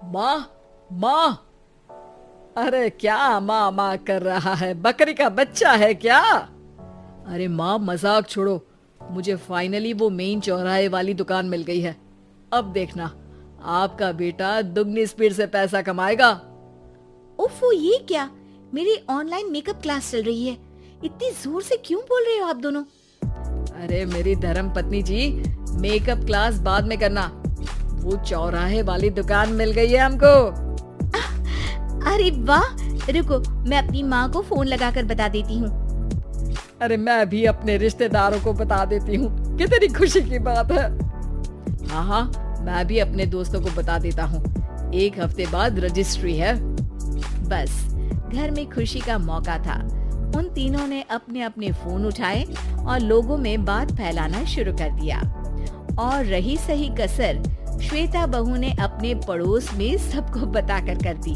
माँ, माँ। अरे क्या माँ माँ कर रहा है? बकरी का बच्चा है क्या? अरे माँ, मजाक छोड़ो। मुझे फाइनली वो मेन चौराहे वाली दुकान मिल गई है। अब देखना, आपका बेटा दुगनी स्पीड से पैसा कमाएगा। ओफो, ये क्या? मेरी ऑनलाइन मेकअप क्लास चल रही है। इतनी जोर से क्यों बोल रहे हो आप दोनों? अरे मेरी धर्म पत्नी जी, मेकअप क्लास बाद में करना। वो चौराहे वाली दुकान मिल गई है हमको। अरे वाह, रुको, मैं अपनी माँ को फोन लगाकर बता देती हूँ। अरे मैं भी अपने रिश्तेदारों को बता देती हूँ। कितनी खुशी की बात है। हाँ हाँ, मैं भी अपने दोस्तों को बता देता हूँ। 1 हफ्ते बाद रजिस्ट्री है। बस, घर में खुशी का मौका था। उन तीनों ने अपने अपने फोन उठाए और लोगों में बात फैलाना शुरू कर दिया। और रही सही कसर श्वेता बहू ने अपने पड़ोस में सबको बताकर कर दी।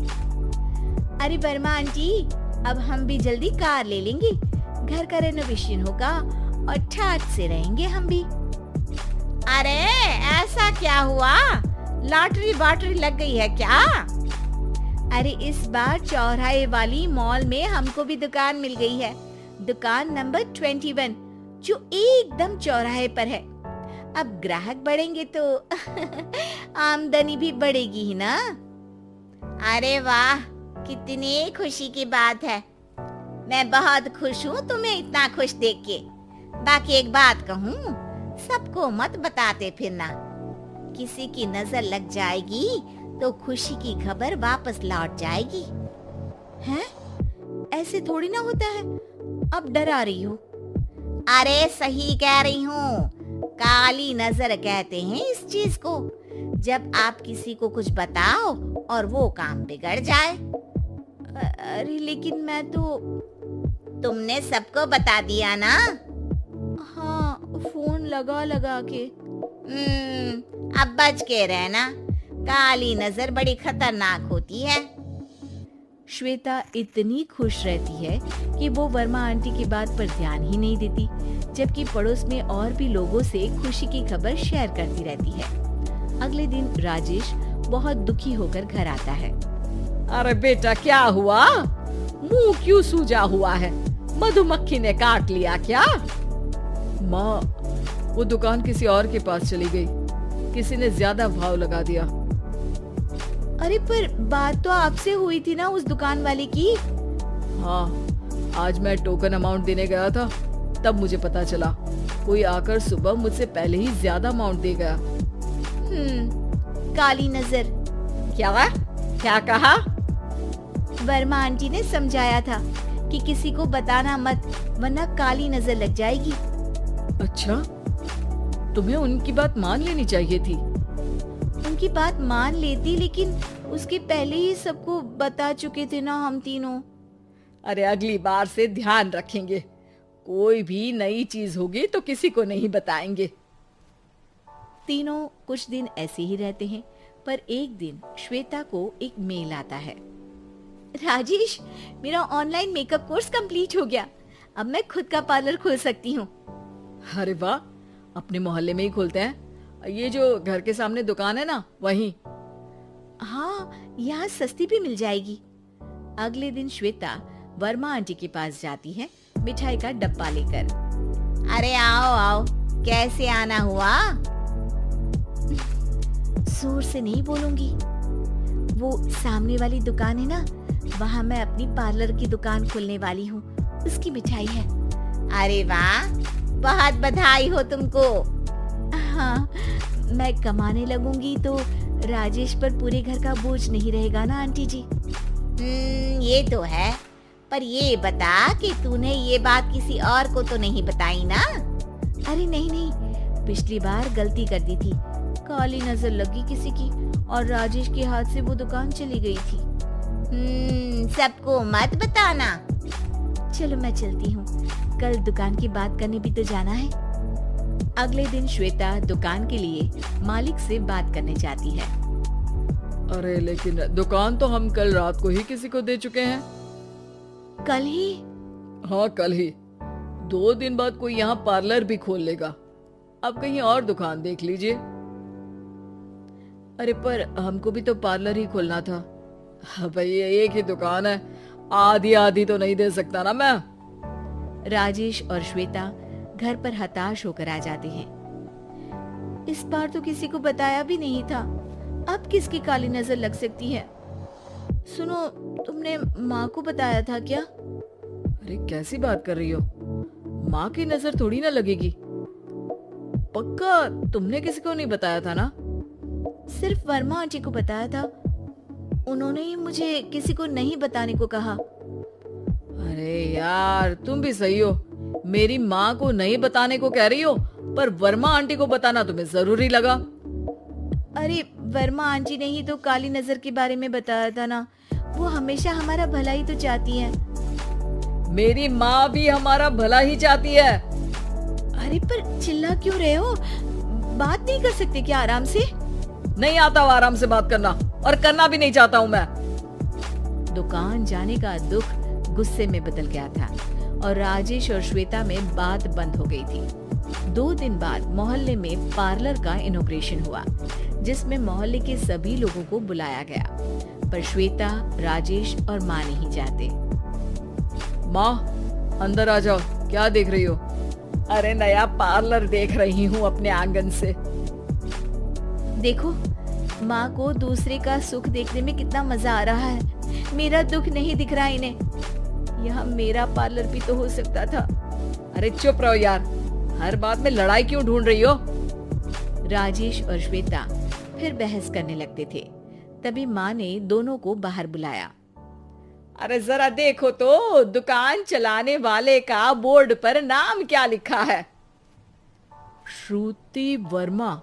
अरे वर्मा आंटी, अब हम भी जल्दी कार ले लेंगे। घर का रेनोवेशन होगा और ठाट से रहेंगे हम भी। अरे ऐसा क्या हुआ? लॉटरी बाटरी लग गई है क्या? अरे इस बार चौराहे वाली मॉल में हमको भी दुकान मिल गई है। दुकान नंबर 21, जो एकदम चौराहे पर है। अब ग्राहक बढ़ेंगे तो आमदनी भी बढ़ेगी ही ना। अरे वाह, कितनी खुशी की बात है। मैं बहुत खुश हूँ तुम्हें इतना खुश देख के। बाकी एक बात कहूँ, सबको मत बताते फिरना। किसी की नजर लग जाएगी तो खुशी की खबर वापस लौट जाएगी। हैं? ऐसे थोड़ी ना होता है। अब डरा रही हो? अरे सही कह रही हूँ। काली नजर कहते हैं इस चीज को, जब आप किसी को कुछ बताओ और वो काम बिगड़ जाए। अरे लेकिन मैं तो... तुमने सबको बता दिया ना? हाँ, फोन लगा लगा के। अब बच के रहना। काली नजर बड़ी खतरनाक होती है। श्वेता इतनी खुश रहती है कि वो वर्मा आंटी की बात पर ध्यान ही नहीं देती, जबकि पड़ोस में और भी लोगों से खुशी की खबर शेयर करती रहती है। अगले दिन राजेश बहुत दुखी होकर घर आता है। अरे बेटा, क्या हुआ? मुंह क्यों सूजा हुआ है? मधुमक्खी ने काट लिया क्या? माँ, वो दुकान किसी और के पास चली गई। किसी ने ज्यादा भाव लगा दिया। अरे पर बात तो आपसे हुई थी ना उस दुकान वाले की। हाँ, आज मैं टोकन अमाउंट देने गया था, तब मुझे पता चला। कोई आकर सुबह मुझसे पहले ही ज्यादा अमाउंट दे गया। काली नजर। क्या कहा? वर्मा आंटी ने समझाया था कि किसी को बताना मत, वरना काली नजर लग जाएगी। अच्छा, तुम्हें उनकी बात मान लेनी चाहिए थी। उनकी बात मान लेती, लेकिन उसके पहले ही सबको बता चुके थे ना हम तीनों। अरे अगली बार से ध्यान रखेंगे। कोई भी नई चीज होगी तो किसी को नहीं बताएंगे। तीनों कुछ दिन ऐसे ही रहते हैं, पर एक दिन श्वेता को एक मेल आता है। राजेश, मेरा ऑनलाइन मेकअप कोर्स कंप्लीट हो गया। अब मैं खुद का पार्लर खोल सकती हूँ। अरे वाह, अपने मोहल्ले में ही खोलते हैं। ये जो घर के सामने दुकान है ना, वहीं। हाँ, यहाँ सस्ती भी मिल जाएगी। अगले दिन श्वेता वर्मा आंटी के पास जाती है, मिठाई का डब्बा लेकर। अरे आओ आओ, कैसे आना हुआ? जोर से नहीं बोलूंगी। वो सामने वाली दुकान है ना, वहाँ मैं अपनी पार्लर की दुकान खोलने वाली हूँ, उसकी मिठाई है। अरे वाह, बहुत बधाई हो तुमको। हाँ, मैं कमाने लगूंगी तो राजेश पर पूरे घर का बोझ नहीं रहेगा ना आंटी जी। ये तो है, पर ये बता कि तूने ये बात किसी और को तो नहीं बताई ना? अरे नहीं नहीं, पिछली बार गलती कर दी थी। काली नजर लगी किसी की और राजेश के हाथ से वो दुकान चली गई थी। सबको मत बताना। चलो मैं चलती हूँ, कल दुकान की बात करने भी तो जाना है। अगले दिन श्वेता दुकान के लिए मालिक से बात करने जाती है। अरे लेकिन दुकान तो हम कल रात को ही किसी को दे चुके हैं। कल ही? हाँ, कल ही। 2 दिन बाद कोई यहाँ पार्लर भी खोल लेगा। अब कहीं और दुकान देख लीजिए। अरे पर हमको भी तो पार्लर ही खोलना था। भाई एक ही दुकान है, आधी आधी तो नहीं दे सकता ना मैं। राजेश और श्वेता घर पर हताश होकर आ जाते हैं। इस बार तो किसी को बताया भी नहीं था, अब किसकी काली नजर लग सकती है। सुनो, तुमने माँ को बताया था क्या? अरे कैसी बात कर रही हो, माँ की नजर थोड़ी ना लगेगी। पक्का तुमने किसी को नहीं बताया था ना? सिर्फ वर्मा आंटी को बताया था, उन्होंने ही मुझे किसी को नहीं बताने को कहा। अरे यार तुम भी सही हो, मेरी माँ को नहीं बताने को कह रही हो, पर वर्मा आंटी को बताना तुम्हें जरूरी लगा। अरे वर्मा आंटी ने ही तो काली नजर के बारे में बताया था ना, वो हमेशा हमारा भला ही तो चाहती है। मेरी माँ भी हमारा भला ही चाहती है। अरे पर चिल्ला क्यों रहे हो, बात नहीं कर सकते क्या आराम से? नहीं आता वो आराम से बात करना, और करना भी नहीं चाहता हूँ मैं। दुकान जाने का दुख गुस्से में बदल गया था और राजेश और श्वेता में बात बंद हो गई थी। 2 दिन बाद मोहल्ले में पार्लर का इनॉग्रेशन हुआ, जिसमें मोहल्ले के सभी लोगों को बुलाया गया, पर श्वेता, राजेश और माँ नहीं जाते। माँ अंदर आ जाओ, क्या देख रही हो? अरे नया पार्लर देख रही हूँ अपने आंगन से। देखो, माँ को दूसरे का सुख देखने में कितना मजा आ रहा है, मेरा दुख नहीं दिख रहा इन्हें। यहाँ मेरा पार्लर भी तो हो सकता था। अरे चुप रहो यार, हर बात में लड़ाई क्यों ढूंढ रही हो? राजेश और श्वेता फिर बहस करने लगते थे। तभी माँ ने दोनों को बाहर बुलाया। अरे जरा देखो तो, दुकान चलाने वाले का बोर्ड पर नाम क्या लिखा है? श्रुति वर्मा।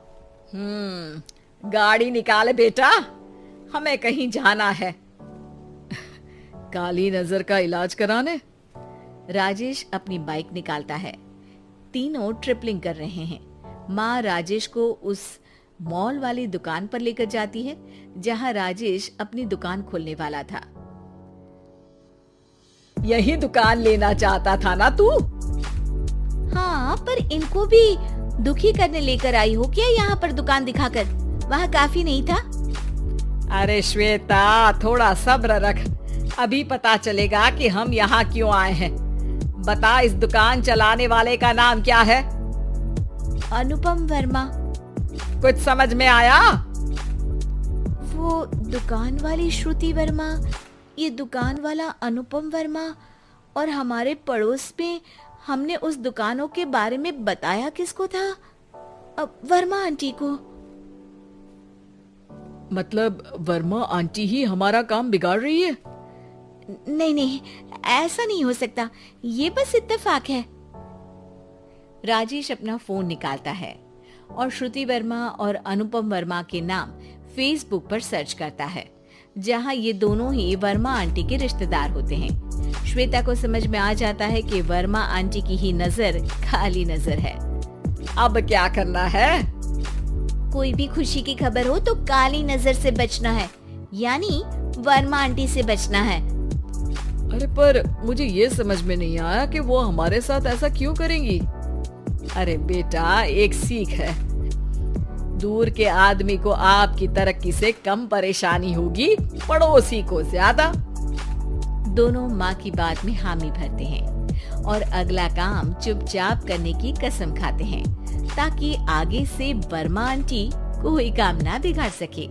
गाड़ी निकाले बेटा, हमें कहीं जाना है। काली नजर का इलाज कराने। राजेश अपनी बाइक निकालता है। तीनों ट्रिपलिंग कर रहे हैं। माँ राजेश को उस मॉल वाली दुकान पर लेकर जाती है जहाँ राजेश अपनी दुकान खोलने वाला था। यही दुकान लेना चाहता था ना तू? हाँ, पर इनको भी दुखी करने लेकर आई हो क्या यहाँ पर दुकान दिखाकर? वहाँ काफी नहीं था? अरे श्वेता थोड़ा सब्र रख, अभी पता चलेगा कि हम यहाँ क्यों आए हैं। बता, इस दुकान चलाने वाले का नाम क्या है? अनुपम वर्मा। कुछ समझ में आया? वो दुकान वाली श्रुति वर्मा, ये दुकान वाला अनुपम वर्मा, और हमारे पड़ोस में हमने उस दुकानों के बारे में बताया किसको था? अब वर्मा आंटी को। मतलब वर्मा आंटी ही हमारा काम बिगाड़ रही है? नहीं नहीं, ऐसा नहीं हो सकता, ये बस इत्तेफाक है। राजेश अपना फोन निकालता है और श्रुति वर्मा और अनुपम वर्मा के नाम फेसबुक पर सर्च करता है, जहां ये दोनों ही वर्मा आंटी के रिश्तेदार होते हैं। श्वेता को समझ में आ जाता है कि वर्मा आंटी की ही नजर काली नजर है। अब क्या करना है? कोई भी खुशी की खबर हो तो काली नजर से बचना है, यानी वर्मा आंटी से बचना है। अरे पर मुझे ये समझ में नहीं आया कि वो हमारे साथ ऐसा क्यों करेंगी। अरे बेटा, एक सीख है, दूर के आदमी को आपकी तरक्की से कम परेशानी होगी, पड़ोसी को ज्यादा। दोनों माँ की बात में हामी भरते हैं और अगला काम चुपचाप करने की कसम खाते हैं, ताकि आगे से वर्मा आंटी कोई काम ना बिगाड़ सके।